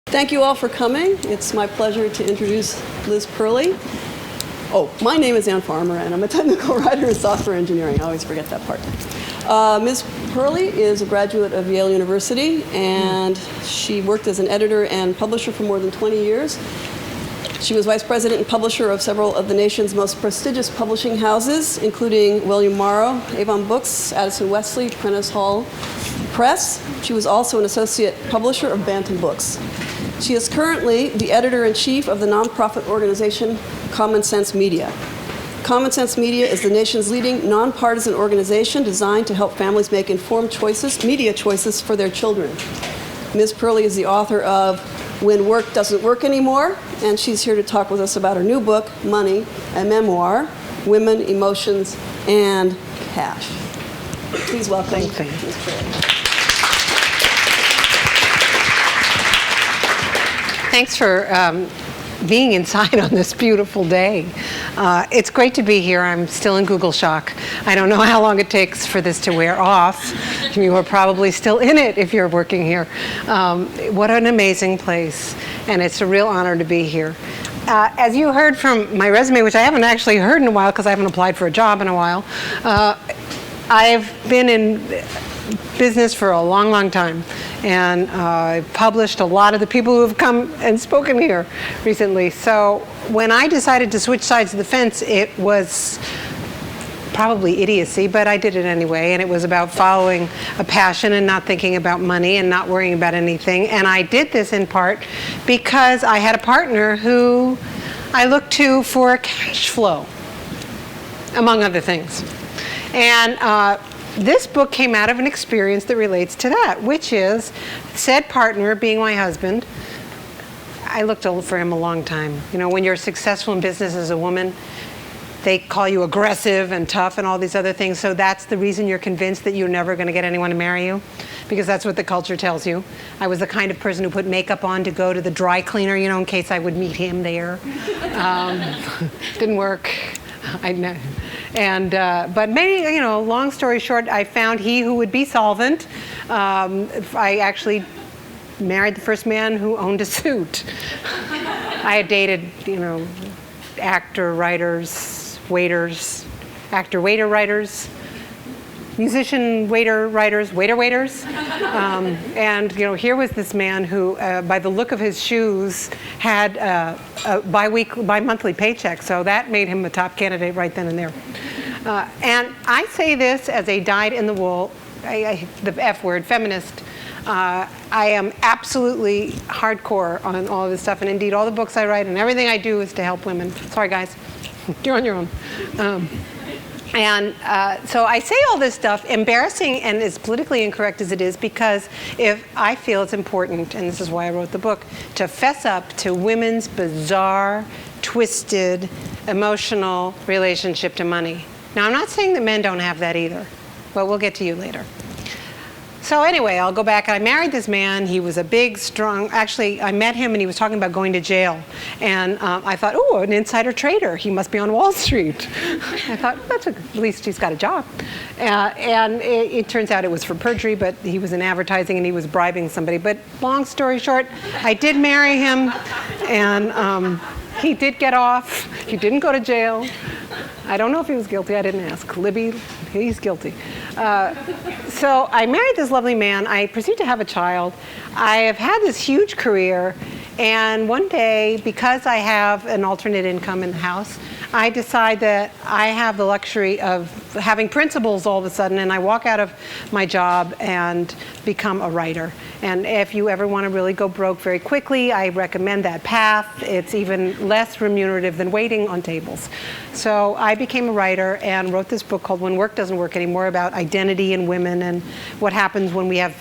Thank you all for coming. It's my pleasure to introduce Liz Perle. Oh, my name is Ann Farmer, and I'm a technical writer in software engineering. I always forget that part. Ms. Perle is a graduate of Yale University, and she worked as an editor and publisher for more than 20 years. She was vice president and publisher of several of the nation's most prestigious publishing houses, including William Morrow, Avon Books, Addison Wesley, Prentice Hall Press. She was also an associate publisher of Bantam Books. She is currently the editor-in-chief of the nonprofit organization Common Sense Media. Common Sense Media is the nation's leading nonpartisan organization designed to help families make informed choices, media choices for their children. Ms. Perle is the author of When Work Doesn't Work Anymore, and she's here to talk with us about her new book, Money, a Memoir, Women, Emotions, and Cash. Please welcome Ms. Perle. Thanks for being inside on this beautiful day. It's great to be here. I'm still in Google shock. I don't know how long it takes for this to wear off. You are probably still in it if you're working here. What an amazing place, and it's a real honor to be here. As you heard from my resume, which I haven't actually heard in a while because I haven't applied for a job in a while, I've been in business for a long, long time. And I've published a lot of the people who have come and spoken here recently. So when I decided to switch sides of the fence, it was probably idiocy, but I did it anyway. And it was about following a passion and not thinking about money and not worrying about anything. And I did this in part because I had a partner who I looked to for cash flow, among other things. And this book came out of an experience that relates to that, which is said partner being my husband. I looked for him a long time. You know, when you're successful in business as a woman, they call you aggressive and tough and all these other things. So that's the reason you're convinced that you're never going to get anyone to marry you, because that's what the culture tells you. I was the kind of person who put makeup on to go to the dry cleaner, you know, in case I would meet him there. Didn't work. I know. And, but maybe, you know, long story short, I found he who would be solvent. I actually married the first man who owned a suit. I had dated, you know, actor, writers, waiters, actor, waiter, writers, musician, waiter, writers, waiters. And, you know, here was this man who, by the look of his shoes, had a bi-monthly paycheck. So that made him a top candidate right then and there. And I say this as a dyed-in-the-wool, the F word, feminist. I am absolutely hardcore on all of this stuff. And indeed, all the books I write and everything I do is to help women. Sorry, guys. You're on your own. So I say all this stuff, embarrassing and as politically incorrect as it is, because if I feel it's important, and this is why I wrote the book, to fess up to women's bizarre, twisted, emotional relationship to money. Now, I'm not saying that men don't have that either, but we'll get to you later. So anyway, I'll go back. I married this man. He was a big, strong, actually, I met him and he was talking about going to jail. And I thought, oh, an insider trader. He must be on Wall Street. I thought, at least he's got a job. And it turns out it was for perjury, but he was in advertising and he was bribing somebody. But long story short, I did marry him, and he did get off. He didn't go to jail. I don't know if he was guilty. I didn't ask. Libby, he's guilty. So I married this lovely man. I proceeded to have a child. I have had this huge career. And one day, because I have an alternate income in the house, I decide that I have the luxury of having principles all of a sudden, and I walk out of my job and become a writer. And if you ever want to really go broke very quickly, I recommend that path. It's even less remunerative than waiting on tables. So I became a writer and wrote this book called When Work Doesn't Work Anymore, about identity in women and what happens when we have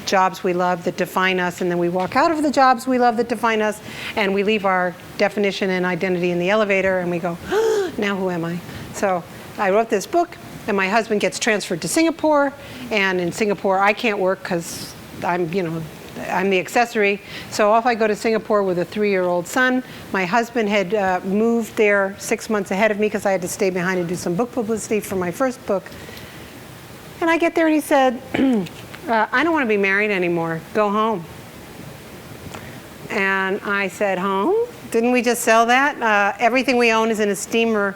jobs we love that define us, and then we walk out of the jobs we love that define us, and we leave our definition and identity in the elevator, and we go, oh, now who am I? So I wrote this book, and my husband gets transferred to Singapore, and in Singapore I can't work because I'm the accessory. So off I go to Singapore with a 3-year-old son. My husband had moved there 6 months ahead of me because I had to stay behind and do some book publicity for my first book. And I get there and he said, I don't want to be married anymore. Go home. And I said, home? Didn't we just sell that? Everything we own is in a steamer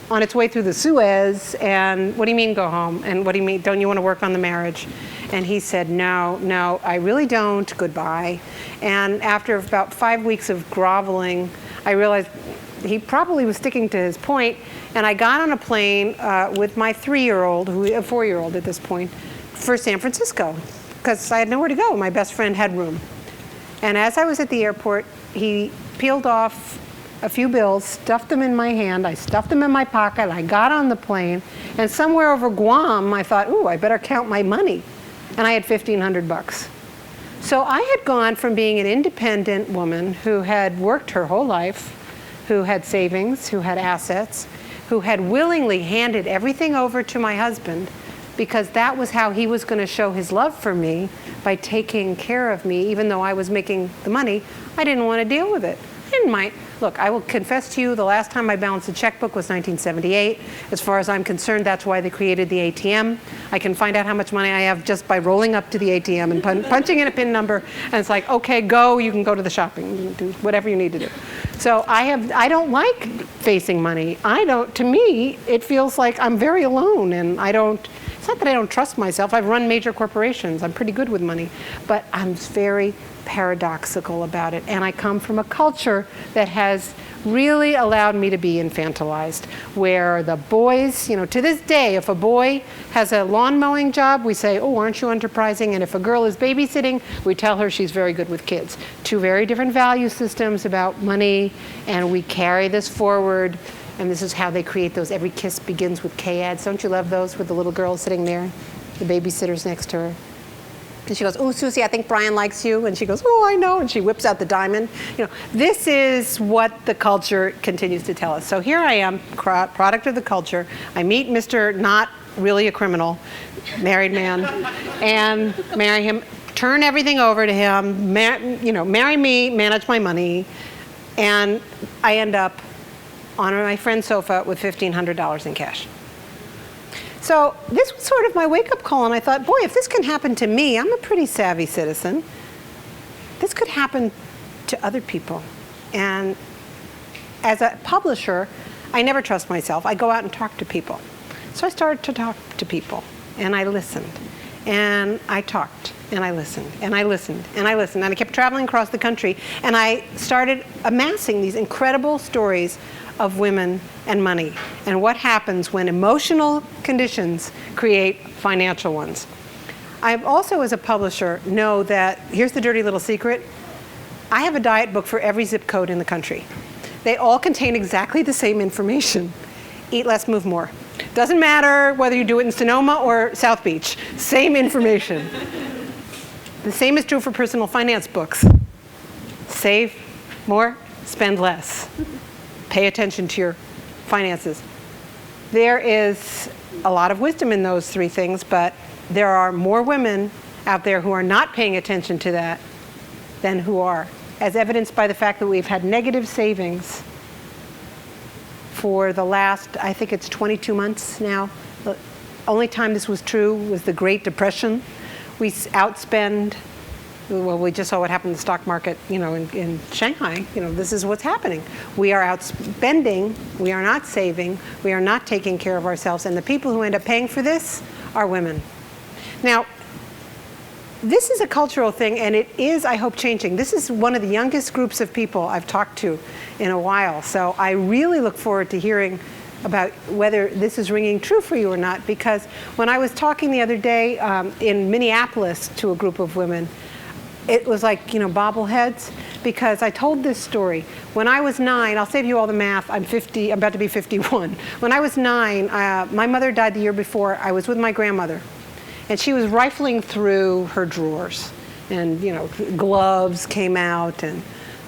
on its way through the Suez, and what do you mean go home? And what do you mean, don't you want to work on the marriage? And he said, no, I really don't, goodbye. And after about 5 weeks of groveling, I realized he probably was sticking to his point, and I got on a plane with my 3-year-old, a 4-year-old at this point, for San Francisco, because I had nowhere to go. My best friend had room. And as I was at the airport, he peeled off a few bills, stuffed them in my hand, I stuffed them in my pocket, I got on the plane, and somewhere over Guam, I thought, ooh, I better count my money. And I had $1,500. So I had gone from being an independent woman who had worked her whole life, who had savings, who had assets, who had willingly handed everything over to my husband because that was how he was going to show his love for me, by taking care of me. Even though I was making the money, I didn't want to deal with it. I didn't mind. Look, I will confess to you, the last time I balanced a checkbook was 1978. As far as I'm concerned, that's why they created the ATM. I can find out how much money I have just by rolling up to the ATM and punching in a PIN number, and it's like, okay, go, you can go to the shopping, you can do whatever you need to do. So I don't like facing money. To me, it feels like I'm very alone, and it's not that I don't trust myself. I've run major corporations. I'm pretty good with money, but I'm very paradoxical about it. And I come from a culture that has really allowed me to be infantilized, where the boys, to this day, if a boy has a lawn mowing job, we say, oh, aren't you enterprising? And if a girl is babysitting, we tell her she's very good with kids. Two very different value systems about money, and we carry this forward. And this is how they create those every kiss begins with K ads. Don't you love those with the little girl sitting there, the babysitter's next to her? And she goes, oh, Susie, I think Brian likes you. And she goes, oh, I know. And she whips out the diamond. This is what the culture continues to tell us. So here I am, product of the culture. I meet Mr. Not Really a Criminal, married man, and marry him, turn everything over to him, marry me, manage my money. And I end up on my friend's sofa with $1,500 in cash. So this was sort of my wake-up call, and I thought, boy, if this can happen to me, I'm a pretty savvy citizen. This could happen to other people. And as a publisher, I never trust myself. I go out and talk to people. So I started to talk to people, and I listened, and I talked, and I listened, and I listened, and I listened, and I kept traveling across the country, and I started amassing these incredible stories of women and money, and what happens when emotional conditions create financial ones. I also, as a publisher, know that, here's the dirty little secret, I have a diet book for every zip code in the country. They all contain exactly the same information. Eat less, move more. Doesn't matter whether you do it in Sonoma or South Beach, same information. The same is true for personal finance books. Save more, spend less. Pay attention to your finances. There is a lot of wisdom in those three things, but there are more women out there who are not paying attention to that than who are, as evidenced by the fact that we've had negative savings for the last, I think it's 22 months now. The only time this was true was the Great Depression. We outspend. Well, we just saw what happened in the stock market, in Shanghai. This is what's happening. We are outspending, we are not saving, we are not taking care of ourselves, and the people who end up paying for this are women. Now, this is a cultural thing, and it is, I hope, changing. This is one of the youngest groups of people I've talked to in a while, so I really look forward to hearing about whether this is ringing true for you or not, because when I was talking the other day in Minneapolis to a group of women, it was like, bobbleheads, because I told this story. When I was 9, I'll save you all the math, I'm about to be 51. When I was 9, my mother died the year before. I was with my grandmother, and she was rifling through her drawers, and gloves came out, and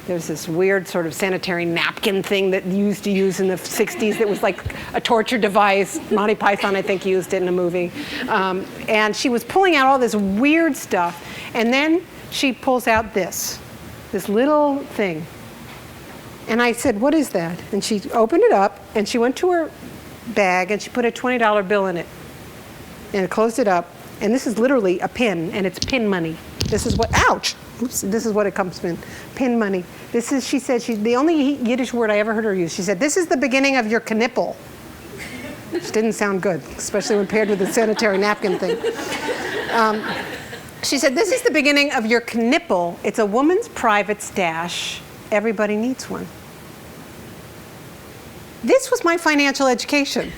there's this weird sort of sanitary napkin thing that you used to use in the 60s that was like a torture device. Monty Python, I think, used it in a movie. And she was pulling out all this weird stuff, and then she pulls out this little thing. And I said, what is that? And she opened it up, and she went to her bag, and she put a $20 bill in it, and closed it up. And this is literally a pin, and it's pin money. This is what, ouch! Oops, this is what it comes in. Pin money. This is, she said, the only Yiddish word I ever heard her use, she said, this is the beginning of your knipple. Which didn't sound good, especially when paired with the sanitary napkin thing. She said, this is the beginning of your knipple. It's a woman's private stash. Everybody needs one. This was my financial education.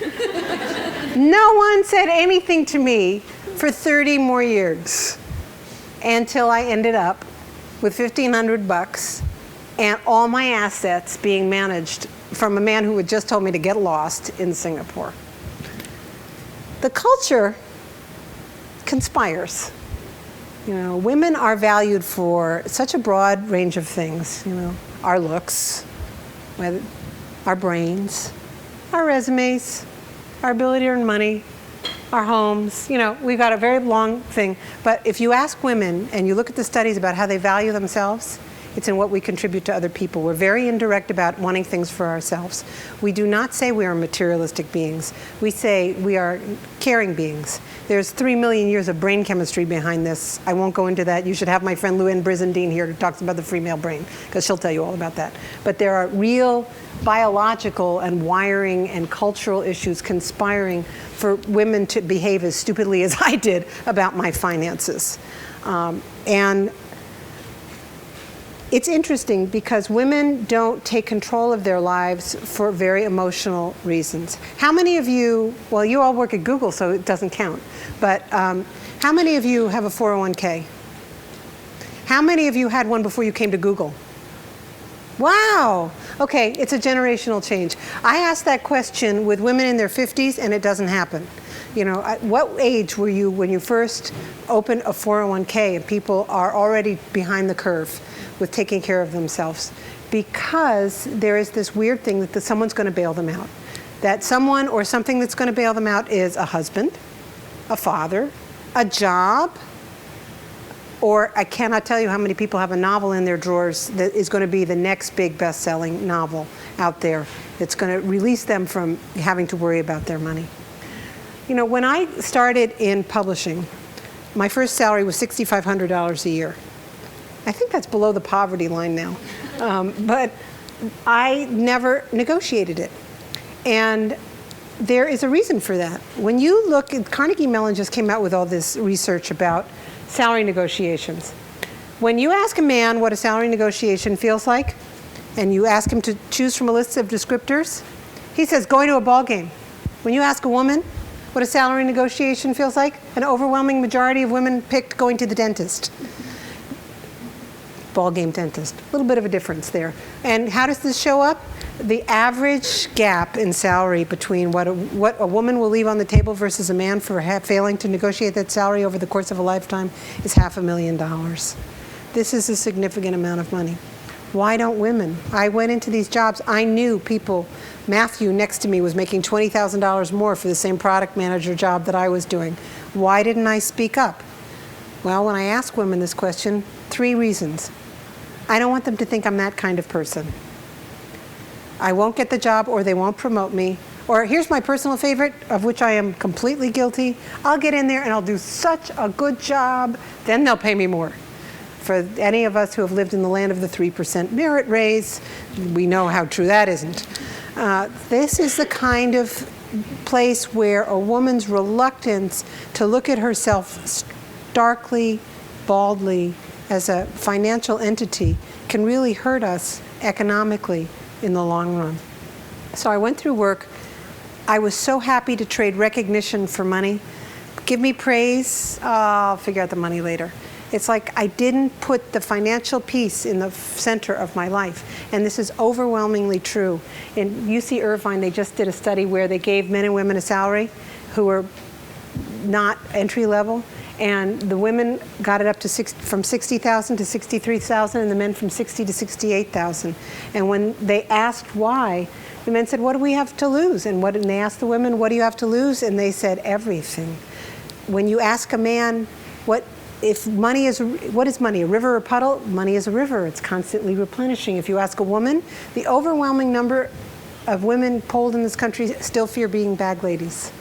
No one said anything to me for 30 more years until I ended up with $1,500 and all my assets being managed from a man who had just told me to get lost in Singapore. The culture conspires. You know, women are valued for such a broad range of things, you know, our looks, our brains, our resumes, our ability to earn money, our homes. You know, we've got a very long thing. But if you ask women and you look at the studies about how they value themselves, it's in what we contribute to other people. We're very indirect about wanting things for ourselves. We do not say we are materialistic beings. We say we are caring beings. There's 3 million years of brain chemistry behind this. I won't go into that. You should have my friend Luann Brizendine here who talks about the female brain, because she'll tell you all about that. But there are real biological and wiring and cultural issues conspiring for women to behave as stupidly as I did about my finances. And it's interesting because women don't take control of their lives for very emotional reasons. How many of you, well, you all work at Google, so it doesn't count, but how many of you have a 401k? How many of you had one before you came to Google? Wow. Okay, it's a generational change. I asked that question with women in their 50s, and it doesn't happen. You know, at what age were you when you first opened a 401k and people are already behind the curve with taking care of themselves? Because there is this weird thing that someone's going to bail them out. That someone or something that's going to bail them out is a husband, a father, a job, or I cannot tell you how many people have a novel in their drawers that is going to be the next big best-selling novel out there that's going to release them from having to worry about their money. You know, when I started in publishing, my first salary was $6,500 a year. I think that's below the poverty line now. But I never negotiated it. And there is a reason for that. When you look at, Carnegie Mellon just came out with all this research about salary negotiations. When you ask a man what a salary negotiation feels like, and you ask him to choose from a list of descriptors, he says going to a ball game. When you ask a woman what a salary negotiation feels like, an overwhelming majority of women picked going to the dentist. Ball game dentist. A little bit of a difference there. And how does this show up? The average gap in salary between what a woman will leave on the table versus a man for failing to negotiate that salary over the course of a lifetime is $500,000. This is a significant amount of money. Why don't women? I went into these jobs. I knew people. Matthew next to me was making $20,000 more for the same product manager job that I was doing. Why didn't I speak up? Well, when I ask women this question, 3 reasons. I don't want them to think I'm that kind of person. I won't get the job, or they won't promote me. Or here's my personal favorite, of which I am completely guilty. I'll get in there and I'll do such a good job, then they'll pay me more. For any of us who have lived in the land of the 3% merit raise, we know how true that isn't. This is the kind of place where a woman's reluctance to look at herself starkly, baldly, as a financial entity can really hurt us economically in the long run. So I went through work. I was so happy to trade recognition for money. Give me praise, I'll figure out the money later. It's like I didn't put the financial piece in the center of my life. And this is overwhelmingly true. In UC Irvine, they just did a study where they gave men and women a salary who were not entry level. And the women got it up to from $60,000 to $63,000, and the men from $60,000 to $68,000. And when they asked why, the men said, "What do we have to lose?" And they asked the women, "What do you have to lose?" And they said, "Everything." When you ask a man, what is money? A river or puddle? Money is a river. It's constantly replenishing. If you ask a woman, the overwhelming number of women polled in this country still fear being bag ladies.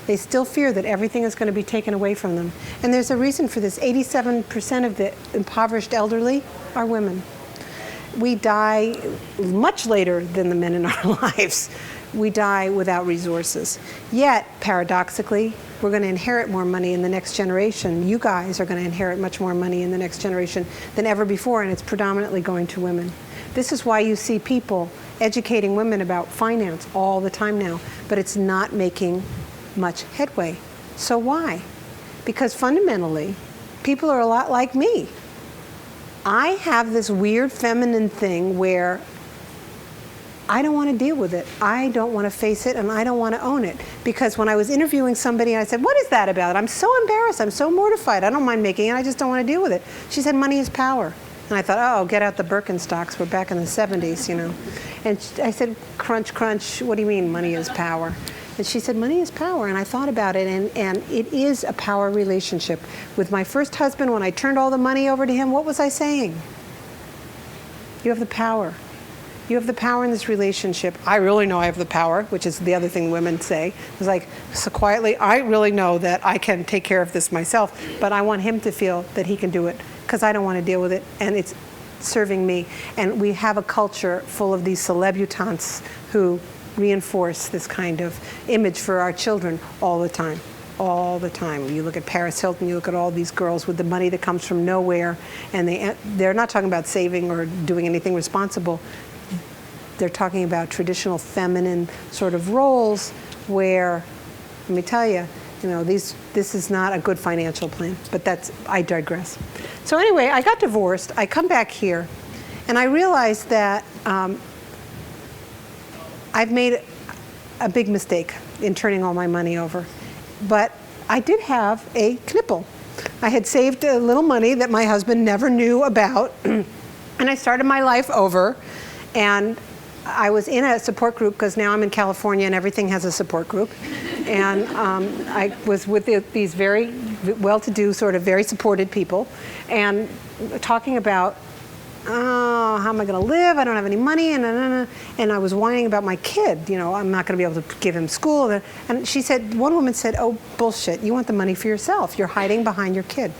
They still fear that everything is going to be taken away from them. And there's a reason for this. 87% of the impoverished elderly are women. We die much later than the men in our lives. We die without resources. Yet, paradoxically, we're going to inherit more money in the next generation. You guys are going to inherit much more money in the next generation than ever before, and it's predominantly going to women. This is why you see people educating women about finance all the time now, but it's not making much headway. So why? Because fundamentally, people are a lot like me. I have this weird feminine thing where I don't want to deal with it. I don't want to face it, and I don't want to own it. Because when I was interviewing somebody, I said, what is that about? I'm so embarrassed. I'm so mortified. I don't mind making it. I just don't want to deal with it. She said, money is power. And I thought, oh, get out the Birkenstocks. We're back in the 70s, you know. And I said, crunch, crunch. What do you mean money is power? And she said, money is power. And I thought about it, and it is a power relationship. With my first husband, when I turned all the money over to him, what was I saying? You have the power. You have the power in this relationship. I really know I have the power, which is the other thing women say. It's like, so quietly, I really know that I can take care of this myself, but I want him to feel that he can do it because I don't want to deal with it, and it's serving me. And we have a culture full of these celebutantes who reinforce this kind of image for our children all the time. All the time. You look at Paris Hilton, you look at all these girls with the money that comes from nowhere, and they're not talking about saving or doing anything responsible. They're talking about traditional feminine sort of roles where, let me tell you, this is not a good financial plan, but I digress. So anyway, I got divorced, I come back here, and I realized that I've made a big mistake in turning all my money over. But I did have a knipple. I had saved a little money that my husband never knew about, and I started my life over, and I was in a support group because now I'm in California and everything has a support group. And I was with these very well-to-do, sort of very supported people, and talking about, oh, how am I going to live? I don't have any money, and I was whining about my kid. I'm not going to be able to give him school. And she said, one woman said, oh, bullshit, you want the money for yourself. You're hiding behind your kid.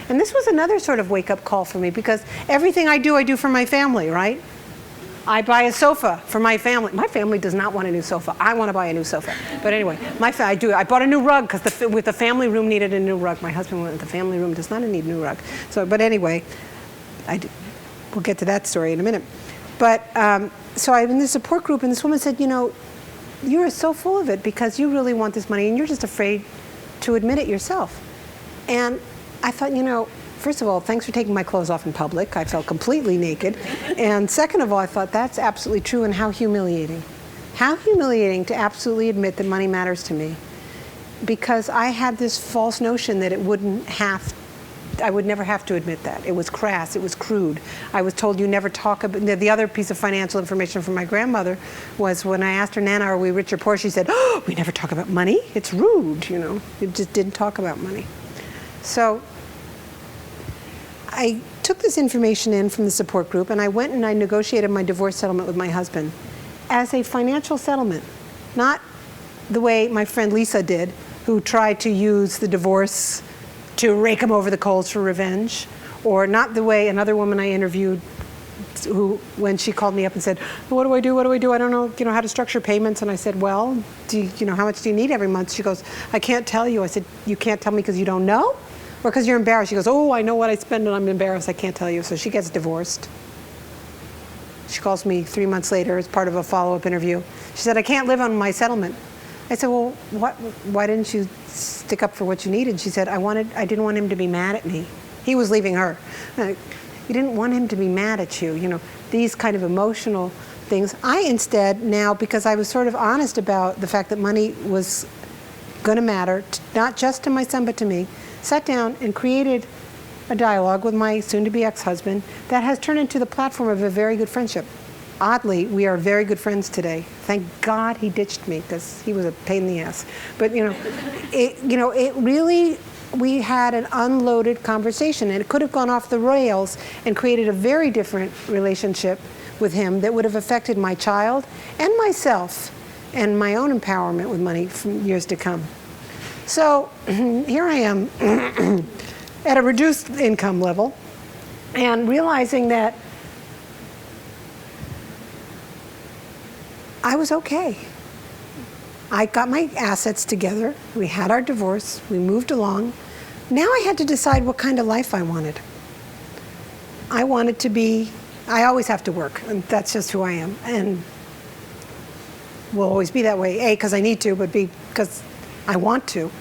And this was another sort of wake-up call for me, because everything I do for my family, right? I buy a sofa for my family. My family does not want a new sofa. I want to buy a new sofa. But anyway, I do. I bought a new rug because the family room needed a new rug. My husband went, the family room does not need a new rug. But anyway, we'll get to that story in a minute. But so I'm in this support group, and this woman said, you're so full of it because you really want this money, and you're just afraid to admit it yourself. And I thought, first of all, thanks for taking my clothes off in public. I felt completely naked. And second of all, I thought that's absolutely true, and how humiliating. How humiliating to absolutely admit that money matters to me. Because I had this false notion that I would never have to admit that. It was crass, it was crude. I was told you never talk about, the other piece of financial information from my grandmother was when I asked her, Nana, are we rich or poor? She said, oh, we never talk about money. It's rude, You just didn't talk about money. So I took this information in from the support group, and I went and I negotiated my divorce settlement with my husband as a financial settlement, not the way my friend Lisa did, who tried to use the divorce to rake him over the coals for revenge, or not the way another woman I interviewed who, when she called me up and said, what do I do? I don't know, how to structure payments. And I said, well, how much do you need every month? She goes, I can't tell you. I said, you can't tell me because you don't know? Or because you're embarrassed? She goes, oh, I know what I spend and I'm embarrassed. I can't tell you. So she gets divorced. She calls me 3 months later as part of a follow-up interview. She said, I can't live on my settlement. I said, well, why didn't you stick up for what you needed? She said, I didn't want him to be mad at me. He was leaving her. You didn't want him to be mad at you, these kind of emotional things. I instead now, because I was sort of honest about the fact that money was going to matter, not just to my son, but to me, sat down and created a dialogue with my soon-to-be ex-husband that has turned into the platform of a very good friendship. Oddly, we are very good friends today. Thank God he ditched me because he was a pain in the ass. But it really, we had an unloaded conversation, and it could have gone off the rails and created a very different relationship with him that would have affected my child and myself and my own empowerment with money for years to come. So here I am at a reduced income level and realizing that I was okay. I got my assets together. We had our divorce. We moved along. Now I had to decide what kind of life I wanted. I wanted to be, I always have to work, and that's just who I am. And will always be that way, A, because I need to, but B, because I want to.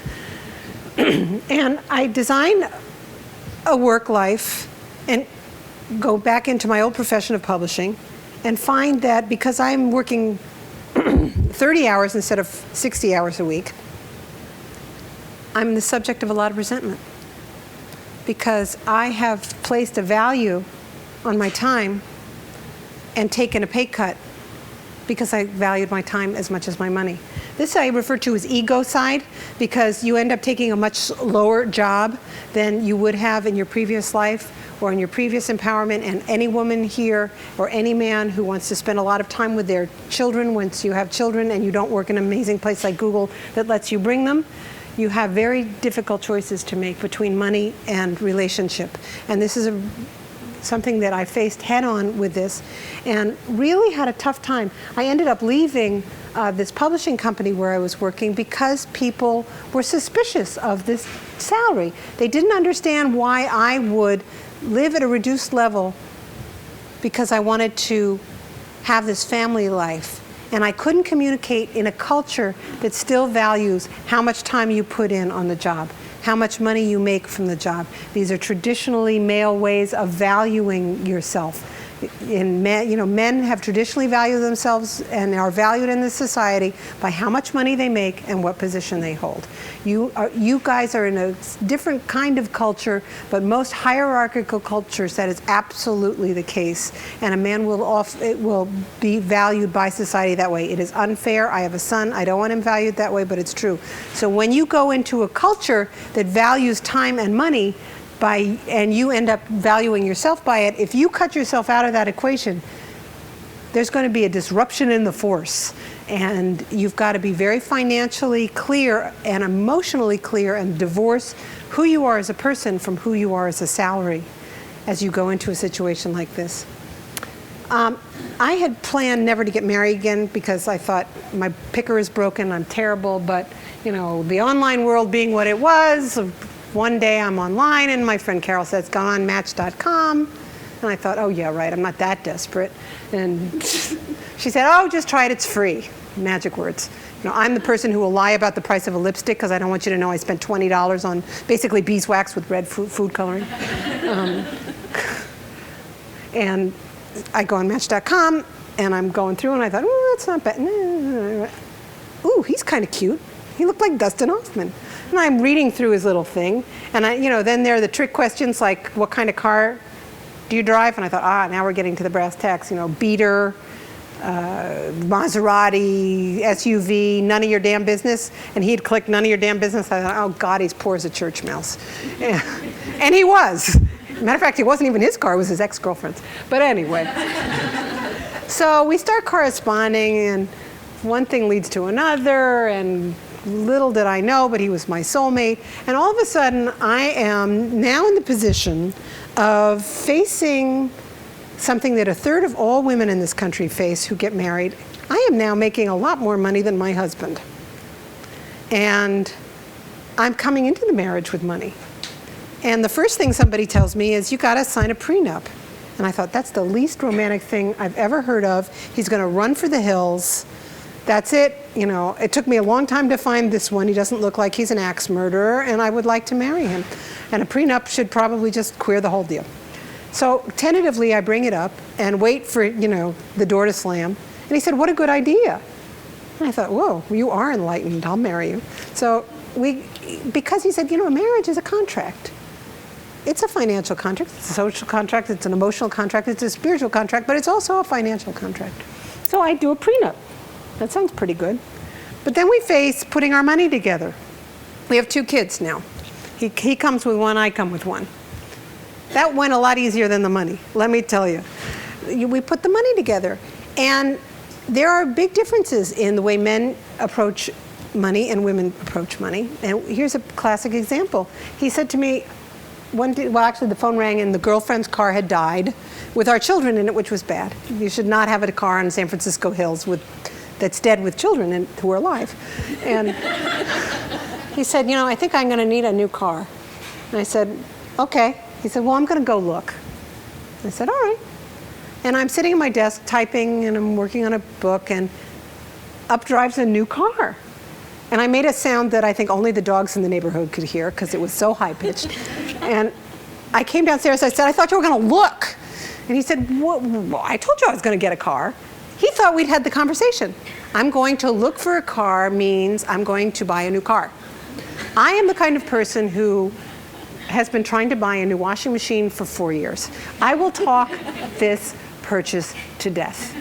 And I designed a work life and go back into my old profession of publishing and find that because I'm working 30 hours instead of 60 hours a week, I'm the subject of a lot of resentment because I have placed a value on my time and taken a pay cut because I valued my time as much as my money. This I refer to as ego side because you end up taking a much lower job than you would have in your previous life or in your previous empowerment, and any woman here or any man who wants to spend a lot of time with their children, once you have children and you don't work in an amazing place like Google that lets you bring them, you have very difficult choices to make between money and relationship. And this is something that I faced head on with this and really had a tough time. I ended up leaving this publishing company where I was working because people were suspicious of this salary. They didn't understand why I would live at a reduced level because I wanted to have this family life. And I couldn't communicate in a culture that still values how much time you put in on the job, how much money you make from the job. These are traditionally male ways of valuing yourself. Men have traditionally valued themselves and are valued in this society by how much money they make and what position they hold. You guys are in a different kind of culture, but most hierarchical cultures that is absolutely the case. And a man will be valued by society that way. It is unfair. I have a son. I don't want him valued that way, but it's true. So when you go into a culture that values time and money, and you end up valuing yourself by it, if you cut yourself out of that equation, there's going to be a disruption in the force. And you've got to be very financially clear and emotionally clear and divorce who you are as a person from who you are as a salary as you go into a situation like this. I had planned never to get married again because I thought my picker is broken, I'm terrible, but the online world being what it was, one day I'm online and my friend Carol says, go on Match.com. And I thought, oh yeah, right, I'm not that desperate. And she said, oh, just try it, it's free. Magic words. I'm the person who will lie about the price of a lipstick because I don't want you to know I spent $20 on basically beeswax with red food coloring. And I go on Match.com and I'm going through and I thought, oh, that's not bad. Ooh, he's kind of cute. He looked like Dustin Hoffman. And I'm reading through his little thing, and then there are the trick questions like, what kind of car do you drive? And I thought, now we're getting to the brass tacks. Beater, Maserati, SUV, none of your damn business. And he'd clicked none of your damn business. I thought, oh God, he's poor as a church mouse. And he was. Matter of fact, it wasn't even his car, it was his ex-girlfriend's. But anyway. So we start corresponding, and one thing leads to another, and little did I know, but he was my soulmate. And all of a sudden, I am now in the position of facing something that a third of all women in this country face who get married. I am now making a lot more money than my husband. And I'm coming into the marriage with money. And the first thing somebody tells me is, you gotta sign a prenup. And I thought, that's the least romantic thing I've ever heard of. He's gonna run for the hills. That's it. It took me a long time to find this one. He doesn't look like he's an axe murderer, and I would like to marry him. And a prenup should probably just queer the whole deal. So tentatively, I bring it up and wait for, the door to slam. And he said, what a good idea. And I thought, whoa, you are enlightened. I'll marry you. So because he said, a marriage is a contract. It's a financial contract, it's a social contract, it's an emotional contract, it's a spiritual contract, but it's also a financial contract. So I do a prenup. That sounds pretty good. But then we face putting our money together. We have 2 kids now. He comes with one, I come with one. That went a lot easier than the money, let me tell you. We put the money together. And there are big differences in the way men approach money and women approach money. And here's a classic example. He said to me, actually the phone rang and the girlfriend's car had died with our children in it, which was bad. You should not have a car on San Francisco hills that's dead with children who are alive. And he said, I think I'm going to need a new car. And I said, okay. He said, well, I'm going to go look. I said, all right. And I'm sitting at my desk typing and I'm working on a book, and up drives a new car. And I made a sound that I think only the dogs in the neighborhood could hear because it was so high-pitched. And I came downstairs, I said, I thought you were going to look. And he said, well, I told you I was going to get a car. He thought we'd had the conversation. I'm going to look for a car means I'm going to buy a new car. I am the kind of person who has been trying to buy a new washing machine for 4 years. I will talk this purchase to death.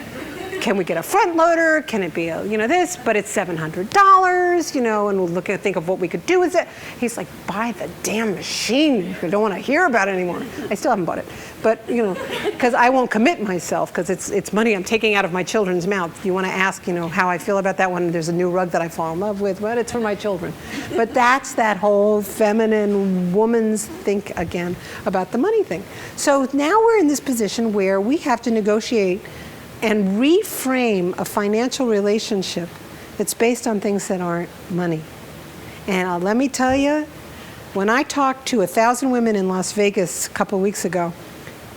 Can we get a front loader? Can it be this? But it's $700, and we'll think of what we could do with it. He's like, buy the damn machine. I don't want to hear about it anymore. I still haven't bought it. But, because I won't commit myself, because it's money I'm taking out of my children's mouth. You want to ask, how I feel about that one. There's a new rug that I fall in love with. Well, it's for my children. But that's that whole feminine woman's think again about the money thing. So now we're in this position where we have to negotiate and reframe a financial relationship that's based on things that aren't money. And let me tell you, when I talked to 1,000 women in Las Vegas a couple of weeks ago,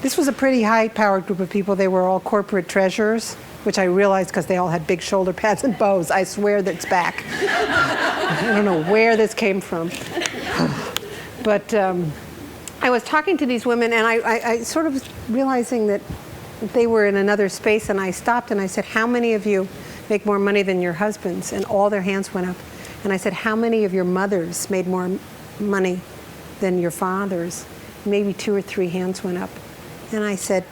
this was a pretty high-powered group of people. They were all corporate treasurers, which I realized because they all had big shoulder pads and bows. I swear that it's back. I don't know where this came from. But I was talking to these women, and I sort of was realizing that they were in another space, and I stopped and I said, how many of you make more money than your husbands? And all their hands went up. And I said, how many of your mothers made more money than your fathers? Maybe 2 or 3 hands went up. And I said,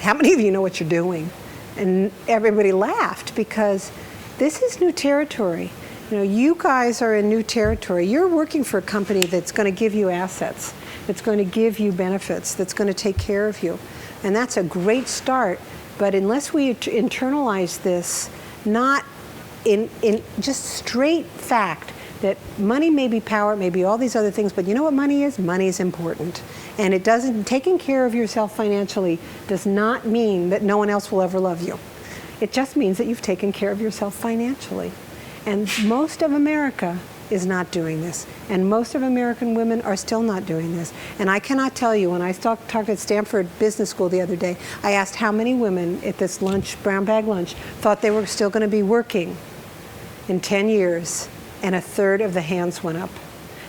how many of you know what you're doing? And everybody laughed, because this is new territory. You guys are in new territory. You're working for a company that's going to give you assets, that's going to give you benefits, that's going to take care of you. And that's a great start, but unless we internalize this, not in just straight fact that money may be power, it may be all these other things, but you know what money is? Money is important. And it doesn't, taking care of yourself financially does not mean that no one else will ever love you. It just means that you've taken care of yourself financially. And most of America is not doing this. And most of American women are still not doing this. And I cannot tell you, when I talked at Stanford Business School the other day, I asked how many women at this lunch, brown bag lunch, thought they were still going to be working in 10 years, and 1/3 of the hands went up.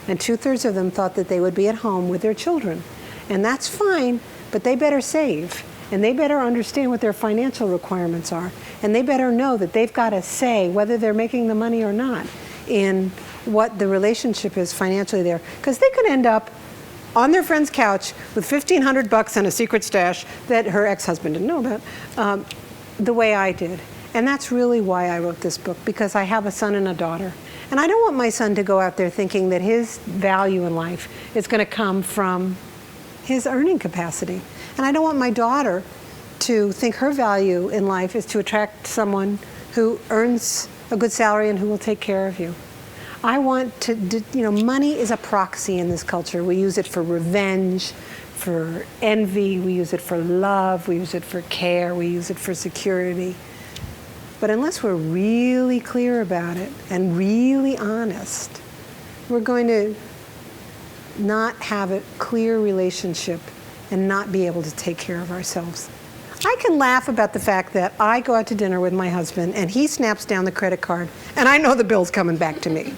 And 2/3 of them thought that they would be at home with their children. And that's fine, but they better save. And they better understand what their financial requirements are. And they better know that they've got a say, whether they're making the money or not, in what the relationship is financially there. Because they could end up on their friend's couch with $1,500 and a secret stash that her ex-husband didn't know about, the way I did. And that's really why I wrote this book, because I have a son and a daughter. And I don't want my son to go out there thinking that his value in life is going to come from his earning capacity. And I don't want my daughter to think her value in life is to attract someone who earns a good salary and who will take care of you. I want to, money is a proxy in this culture. We use it for revenge, for envy, we use it for love, we use it for care, we use it for security. But unless we're really clear about it and really honest, we're going to not have a clear relationship and not be able to take care of ourselves. I can laugh about the fact that I go out to dinner with my husband and he snaps down the credit card and I know the bill's coming back to me.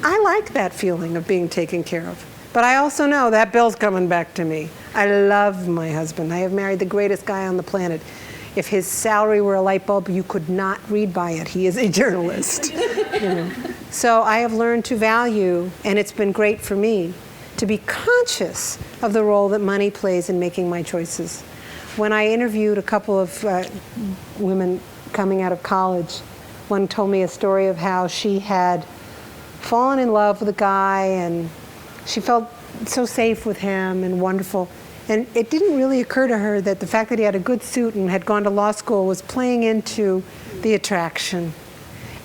I like that feeling of being taken care of. But I also know that bill's coming back to me. I love my husband. I have married the greatest guy on the planet. If his salary were a light bulb, you could not read by it. He is a journalist. So I have learned to value, and it's been great for me, to be conscious of the role that money plays in making my choices. When I interviewed a couple of women coming out of college, one told me a story of how she had fallen in love with a guy and she felt so safe with him and wonderful. And it didn't really occur to her that the fact that he had a good suit and had gone to law school was playing into the attraction.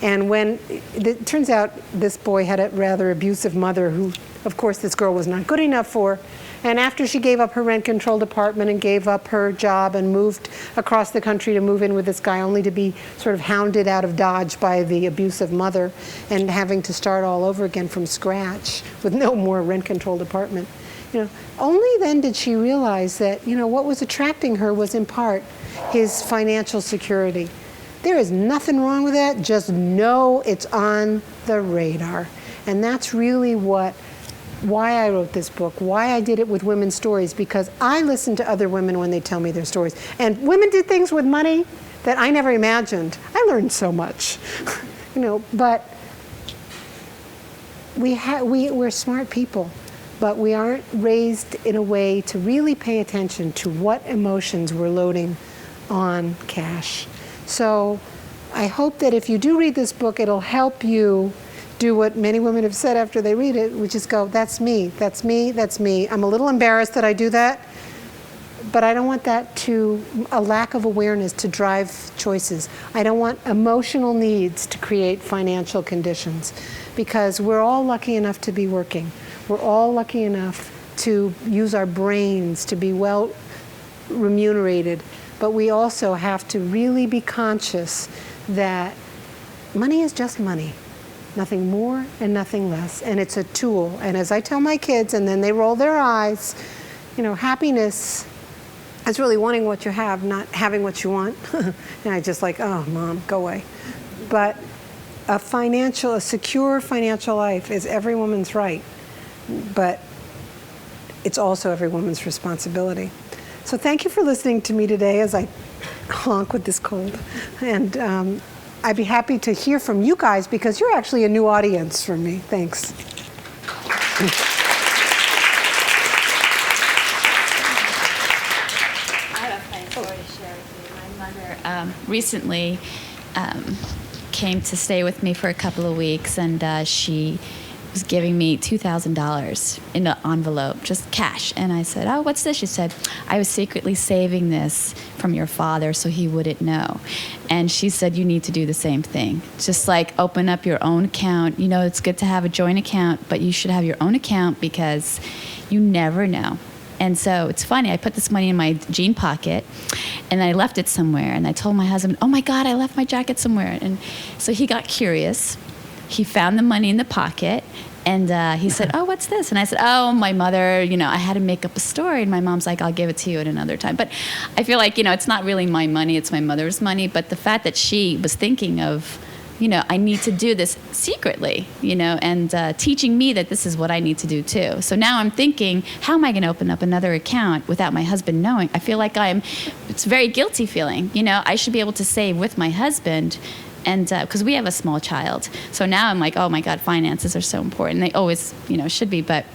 And when it turns out this boy had a rather abusive mother who, of course, this girl was not good enough for. And after she gave up her rent-controlled apartment and gave up her job and moved across the country to move in with this guy, only to be sort of hounded out of Dodge by the abusive mother and having to start all over again from scratch with no more rent-controlled apartment. Only then did she realize that, what was attracting her was in part his financial security. There is nothing wrong with that. Just know it's on the radar. And that's really why I wrote this book, why I did it with women's stories, because I listen to other women when they tell me their stories. And women did things with money that I never imagined. I learned so much, but we're smart people, but we aren't raised in a way to really pay attention to what emotions we're loading on cash. So I hope that if you do read this book, it'll help you do what many women have said after they read it, which is go, that's me, that's me, that's me. I'm a little embarrassed that I do that, but I don't want a lack of awareness to drive choices. I don't want emotional needs to create financial conditions, because we're all lucky enough to be working. We're all lucky enough to use our brains, to be well remunerated, but we also have to really be conscious that money is just money. Nothing more and nothing less. And it's a tool. And as I tell my kids, and then they roll their eyes, happiness is really wanting what you have, not having what you want. And I just oh, Mom, go away. But a secure financial life is every woman's right. But it's also every woman's responsibility. So thank you for listening to me today as I honk with this cold. And I'd be happy to hear from you guys, because you're actually a new audience for me. Thanks. I have a funny story to share with you. My mother recently came to stay with me for a couple of weeks, and she was giving me $2,000 in an envelope, just cash. And I said, "Oh, what's this?" She said, "I was secretly saving this from your father so he wouldn't know." And she said, "You need to do the same thing. Just open up your own account. It's good to have a joint account, but you should have your own account, because you never know." And so it's funny, I put this money in my jean pocket and I left it somewhere. And I told my husband, "Oh my God, I left my jacket somewhere." And so he got curious. He found the money in the pocket, and he said, "Oh, what's this?" And I said, "Oh, my mother, I had to make up a story." And my mom's like, "I'll give it to you at another time." But I feel it's not really my money, it's my mother's money. But the fact that she was thinking of, I need to do this secretly, and teaching me that this is what I need to do too. So now I'm thinking, how am I going to open up another account without my husband knowing? I feel like it's a very guilty feeling. I should be able to save with my husband. And because we have a small child. So now I'm like, oh my God, finances are so important. They always, should be. But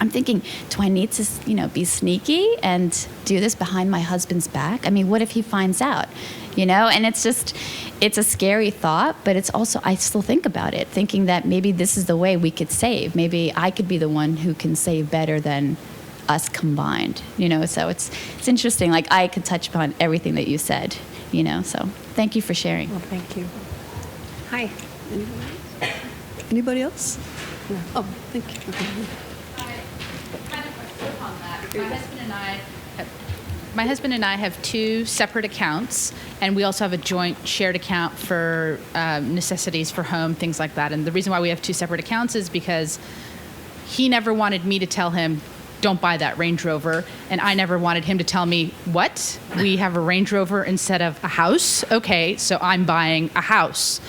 I'm thinking, do I need to, be sneaky and do this behind my husband's back? I mean, what if he finds out, And it's a scary thought, but it's also, I still think about it, thinking that maybe this is the way we could save. Maybe I could be the one who can save better than us combined, So it's interesting. I could touch upon everything that you said, So thank you for sharing. Well, thank you. Hi. Anybody else? No. Oh, thank you. I had a question on that. My husband and I have two separate accounts, and we also have a joint shared account for necessities for home, things like that. And the reason why we have two separate accounts is because he never wanted me to tell him, "Don't buy that Range Rover," and I never wanted him to tell me, "What? We have a Range Rover instead of a house? Okay, so I'm buying a house."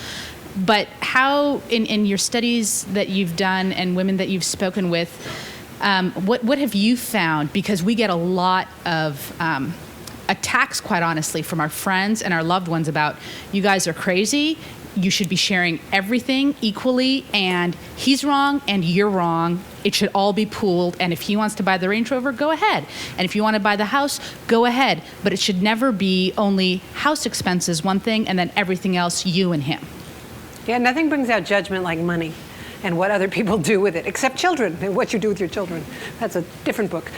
But how, in your studies that you've done and women that you've spoken with, what have you found? Because we get a lot of attacks, quite honestly, from our friends and our loved ones about, "You guys are crazy. You should be sharing everything equally, and he's wrong and you're wrong. It should all be pooled, and if he wants to buy the Range Rover, go ahead. And if you want to buy the house, go ahead. But it should never be only house expenses, one thing, and then everything else, you and him." Yeah, nothing brings out judgment like money and what other people do with it, except children, and what you do with your children. That's a different book.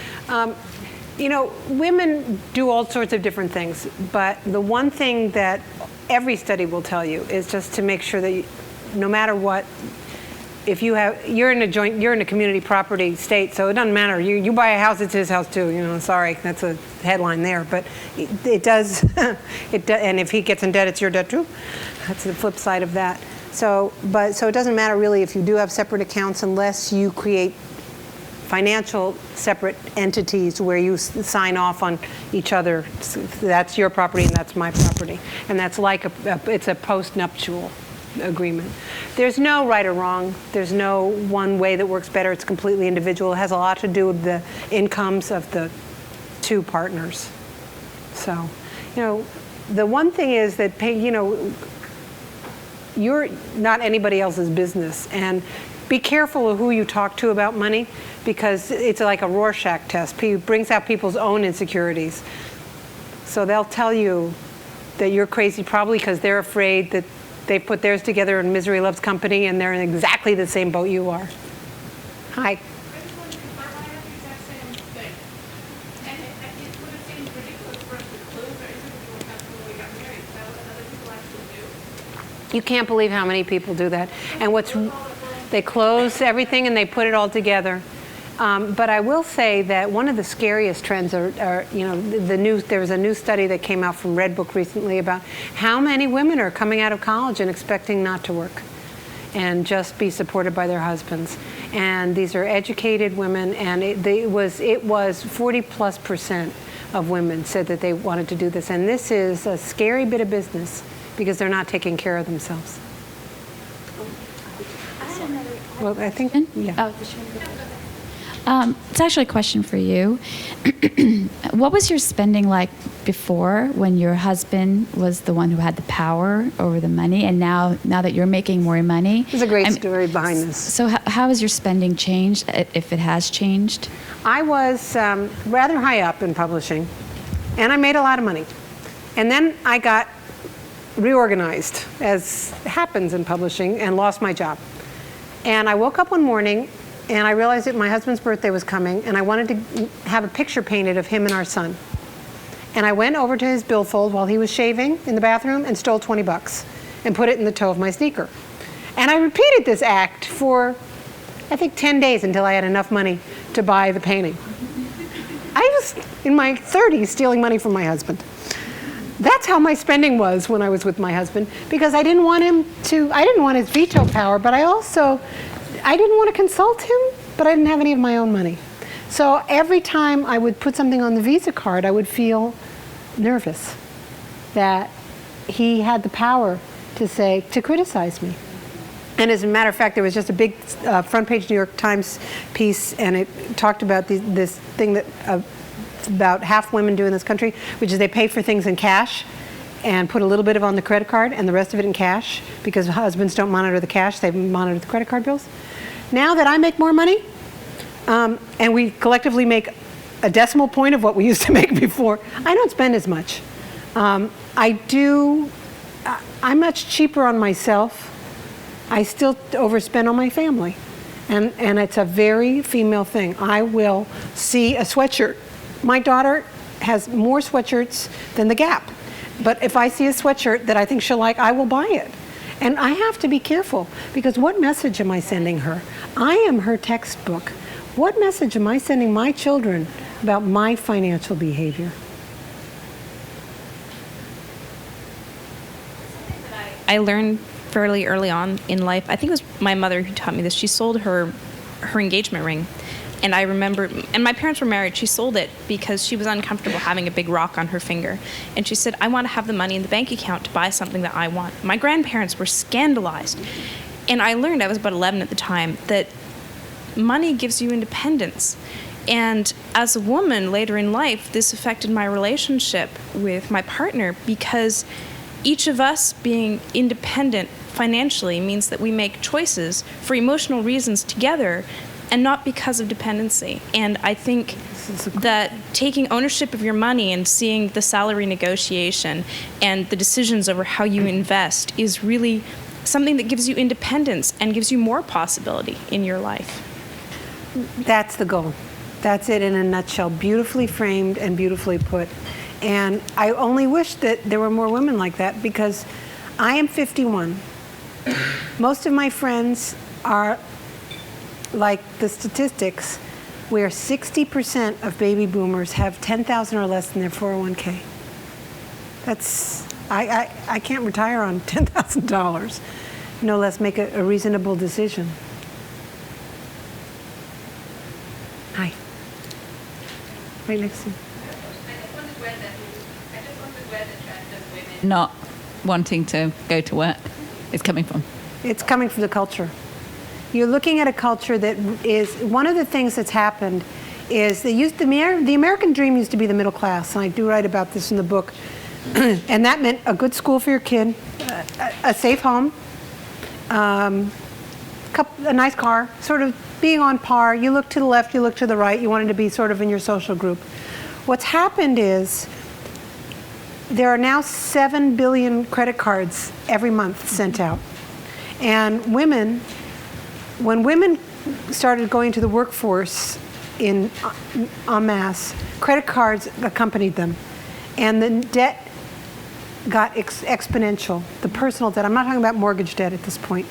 Women do all sorts of different things, but the one thing that every study will tell you is just to make sure that no matter what, if you're in a community property state, so it doesn't matter. You buy a house, it's his house too. Sorry, that's a headline there, but it does. And if he gets in debt, it's your debt too. That's the flip side of that. So it doesn't matter really if you do have separate accounts unless you create financial separate entities where you sign off on each other. That's your property and that's my property, and that's like it's a post-nuptial agreement. There's no right or wrong. There's no one way that works better. It's completely individual. It has a lot to do with the incomes of the two partners. So, the one thing is that you're not anybody else's business, and be careful of who you talk to about money, because it's like a Rorschach test. It brings out people's own insecurities. So they'll tell you that you're crazy probably because they're afraid that they put theirs together in misery loves company and they're in exactly the same boat you are. Hi. You can't believe how many people do that. And they close everything and they put it all together. But I will say that one of the scariest trends are there was a new study that came out from Red Book recently about how many women are coming out of college and expecting not to work and just be supported by their husbands. And these are educated women, and it was 40+% of women said that they wanted to do this. And this is a scary bit of business because they're not taking care of themselves. Well, I think, yeah. It's actually a question for you. What was your spending like before, when your husband was the one who had the power over the money, and now that you're making more money? There's a great story behind this. So how has your spending changed, if it has changed? I was rather high up in publishing, and I made a lot of money. And then I got reorganized, as happens in publishing, and lost my job. And I woke up one morning and I realized that my husband's birthday was coming, and I wanted to have a picture painted of him and our son. And I went over to his billfold while he was shaving in the bathroom and stole $20 and put it in the toe of my sneaker. And I repeated this act for, I think, 10 days until I had enough money to buy the painting. I was in my 30s stealing money from my husband. That's how my spending was when I was with my husband, because I didn't want his veto power, but I didn't want to consult him, but I didn't have any of my own money. So every time I would put something on the Visa card, I would feel nervous that he had the power to criticize me. And as a matter of fact, there was just a big front page New York Times piece, and it talked about this thing that about half women do in this country, which is they pay for things in cash and put a little bit of on the credit card and the rest of it in cash, because husbands don't monitor the cash, they monitor the credit card bills. Now that I make more money, and we collectively make a decimal point of what we used to make before, I don't spend as much. I'm much cheaper on myself. I still overspend on my family. And it's a very female thing. I will see a sweatshirt. My daughter has more sweatshirts than the Gap. But if I see a sweatshirt that I think she'll like, I will buy it. And I have to be careful, because what message am I sending her? I am her textbook. What message am I sending my children about my financial behavior? I learned fairly early on in life, I think it was my mother who taught me this. She sold her engagement ring. And I remember, and my parents were married, she sold it because she was uncomfortable having a big rock on her finger. And she said, I want to have the money in the bank account to buy something that I want. My grandparents were scandalized. And I learned, I was about 11 at the time, that money gives you independence. And as a woman later in life, this affected my relationship with my partner, because each of us being independent financially means that we make choices for emotional reasons together, and not because of dependency. And I think that taking ownership of your money and seeing the salary negotiation and the decisions over how you invest is really something that gives you independence and gives you more possibility in your life. That's the goal. That's it in a nutshell, beautifully framed and beautifully put. And I only wish that there were more women like that, because I am 51. Most of my friends are like the statistics, where 60% of baby boomers have $10,000 or less in their 401k. That's, I can't retire on $10,000, no less make a reasonable decision. Hi. Right next to you. Not wanting to go to work is coming from? It's coming from the culture. You're looking at a culture that is, one of the things that's happened is the American dream used to be the middle class, and I do write about this in the book, and that meant a good school for your kid, a safe home, a nice car, sort of being on par. You look to the left, you look to the right, you wanted to be sort of in your social group. What's happened is there are now 7 billion credit cards every month sent out. And women, when women started going to the workforce en masse, credit cards accompanied them. And the debt got exponential, the personal debt. I'm not talking about mortgage debt at this point.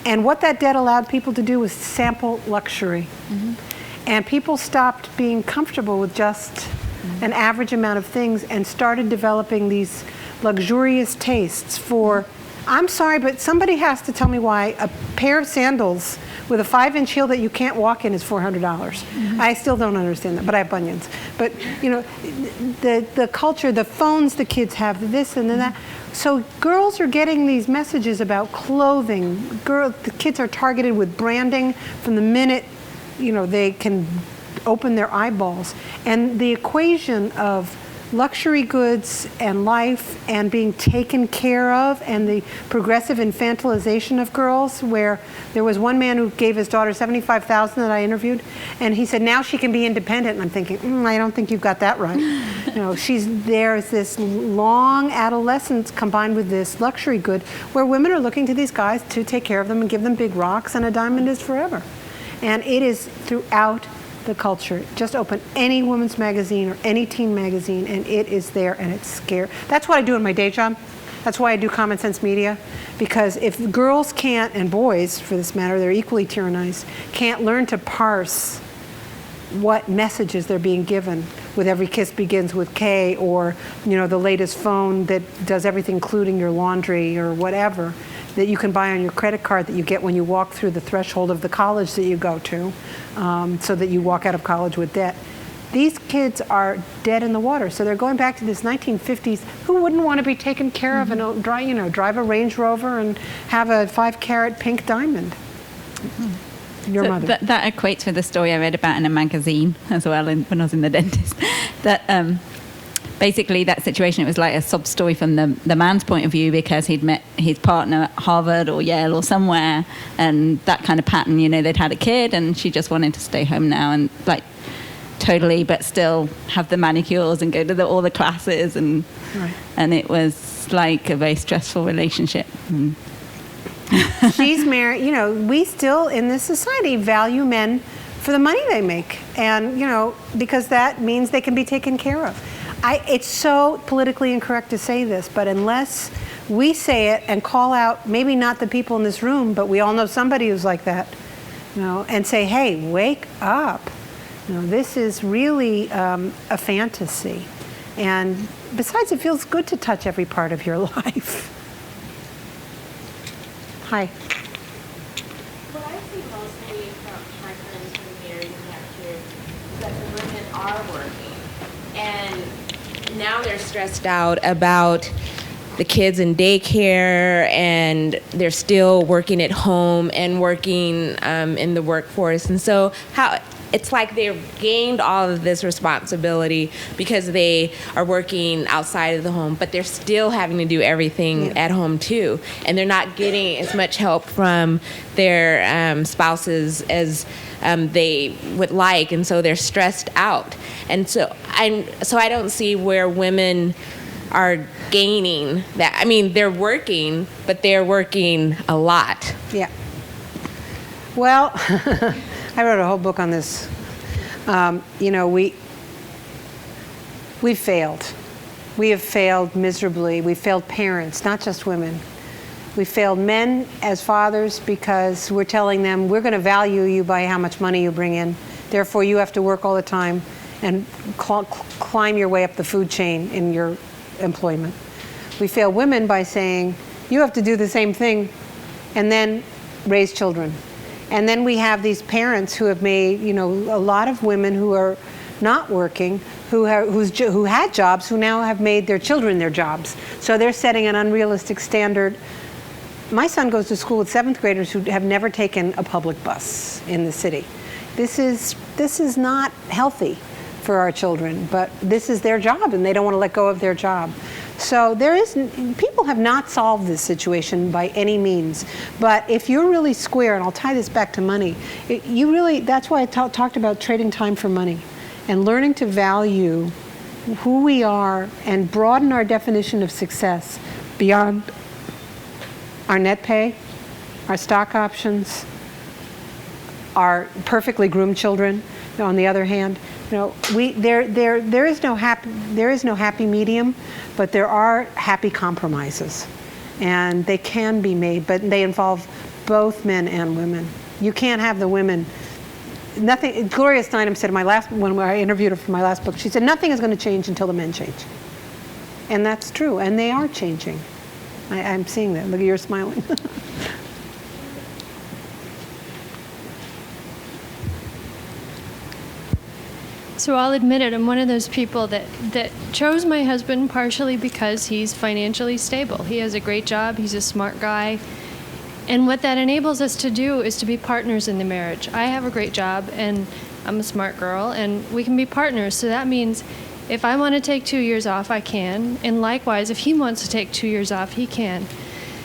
And what that debt allowed people to do was sample luxury. And people stopped being comfortable with just an average amount of things and started developing these luxurious tastes for, I'm sorry, but somebody has to tell me why a pair of sandals with a 5-inch heel that you can't walk in is $400. I still don't understand that, but I have bunions. But you know, the culture, the phones the kids have, this and that. So girls are getting these messages about clothing. The kids are targeted with branding from the minute, you know, they can open their eyeballs. And the equation of luxury goods and life and being taken care of, and the progressive infantilization of girls, where there was one man who gave his daughter $75,000 that I interviewed, and he said, now she can be independent. And I'm thinking, I don't think you've got that right. You know, there's this long adolescence combined with this luxury good, where women are looking to these guys to take care of them and give them big rocks, and a diamond is forever. And it is throughout the culture. Just open any women's magazine or any teen magazine, and it is there, and it's scary. That's what I do in my day job. That's why I do Common Sense Media, because if girls can't, and boys for this matter, they're equally tyrannized, can't learn to parse what messages they're being given with every kiss begins with K, or you know, the latest phone that does everything including your laundry or whatever, that you can buy on your credit card that you get when you walk through the threshold of the college that you go to, so that you walk out of college with debt. These kids are dead in the water. So they're going back to this 1950s. Who wouldn't want to be taken care of and drive a Range Rover and have a 5-carat pink diamond? Your mother. That equates with the story I read about in a magazine as well when I was in the dentist. That basically that situation, it was like a sob story from the man's point of view, because he'd met his partner at Harvard or Yale or somewhere, and that kind of pattern, you know, they'd had a kid and she just wanted to stay home now and like totally, but still have the manicures and go to all the classes, and Right. and it was like a very stressful relationship. She's married. You know, we still in this society value men for the money they make, and you know, because that means they can be taken care of. It's so politically incorrect to say this, but unless we say it and call out, maybe not the people in this room, but we all know somebody who's like that, you know, and say, hey, wake up. You know, this is really a fantasy. And besides, it feels good to touch every part of your life. Hi. What I see mostly from my friends who are married and have kids is that the women are working, and now they're stressed out about the kids in daycare, and they're still working at home and working in the workforce. And so it's like they've gained all of this responsibility because they are working outside of the home, but they're still having to do everything at home too. And they're not getting as much help from their spouses as they would like, and so they're stressed out. And so I don't see where women are gaining that. I mean, they're working, but they're working a lot. Yeah. Well, I wrote a whole book on this. You know, we failed. we have failed miserably. We failed parents, not just women. We failed men as fathers because we're telling them we're going to value you by how much money you bring in. Therefore, you have to work all the time and climb your way up the food chain in your employment. We fail women by saying you have to do the same thing and then raise children. And then we have these parents who have made, a lot of women who are not working, who had jobs, who now have made their children their jobs. So they're setting an unrealistic standard. My son goes to school with 7th graders who have never taken a public bus in the city. This is not healthy for our children, but this is their job and they don't want to let go of their job. So people have not solved this situation by any means. But if you're really square, and I'll tie this back to money, that's why I talked about trading time for money and learning to value who we are and broaden our definition of success beyond our net pay, our stock options, our perfectly groomed children. On the other hand, there is no happy medium, but there are happy compromises, and they can be made, but they involve both men and women. You can't have the women. Nothing. Gloria Steinem said when I interviewed her for my last book, she said nothing is going to change until the men change, and that's true, and they are changing. I'm seeing that. Look, you're smiling. So I'll admit it, I'm one of those people that chose my husband partially because he's financially stable. He has a great job, he's a smart guy. And what that enables us to do is to be partners in the marriage. I have a great job and I'm a smart girl and we can be partners. So that means if I want to take 2 years off, I can. And likewise, if he wants to take 2 years off, he can.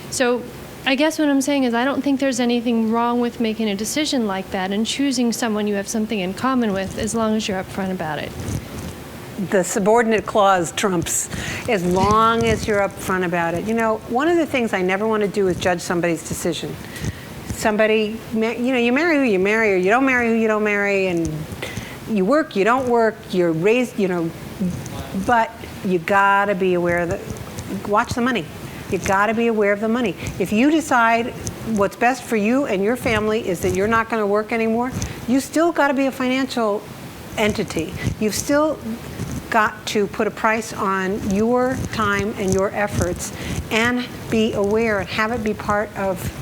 So I guess what I'm saying is I don't think there's anything wrong with making a decision like that and choosing someone you have something in common with as long as you're upfront about it. The subordinate clause trumps as long as you're upfront about it. One of the things I never want to do is judge somebody's decision. Somebody, you marry who you marry or you don't marry who you don't marry, and you work, you don't work, you're raised, but you gotta be aware of watch the money. You gotta be aware of the money. If you decide what's best for you and your family is that you're not gonna work anymore, you still gotta be a financial entity. You've still got to put a price on your time and your efforts and be aware and have it be part of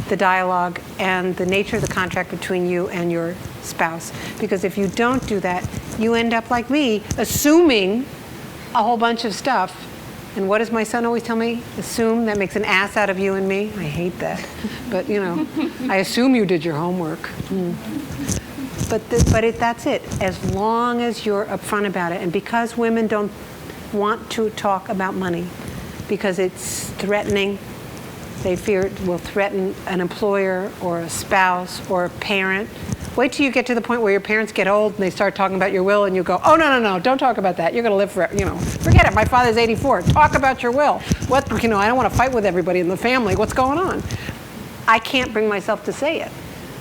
the dialogue and the nature of the contract between you and your spouse. Because if you don't do that, you end up like me, assuming a whole bunch of stuff. And what does my son always tell me? Assume. That makes an ass out of you and me. I hate that. But, I assume you did your homework. But that's it. As long as you're upfront about it. And because women don't want to talk about money, because it's threatening, they fear it will threaten an employer or a spouse or a parent. Wait till you get to the point where your parents get old and they start talking about your will and you go, oh, no, don't talk about that. You're going to live forever. Forget it. My father's 84. Talk about your will. I don't want to fight with everybody in the family. What's going on? I can't bring myself to say it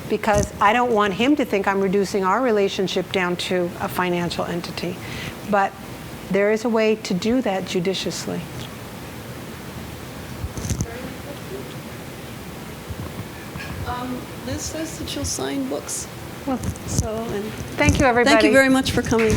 because I don't want him to think I'm reducing our relationship down to a financial entity. But there is a way to do that judiciously. Liz says that she'll sign books. Well, So, thank you, everybody. thank you very much for coming.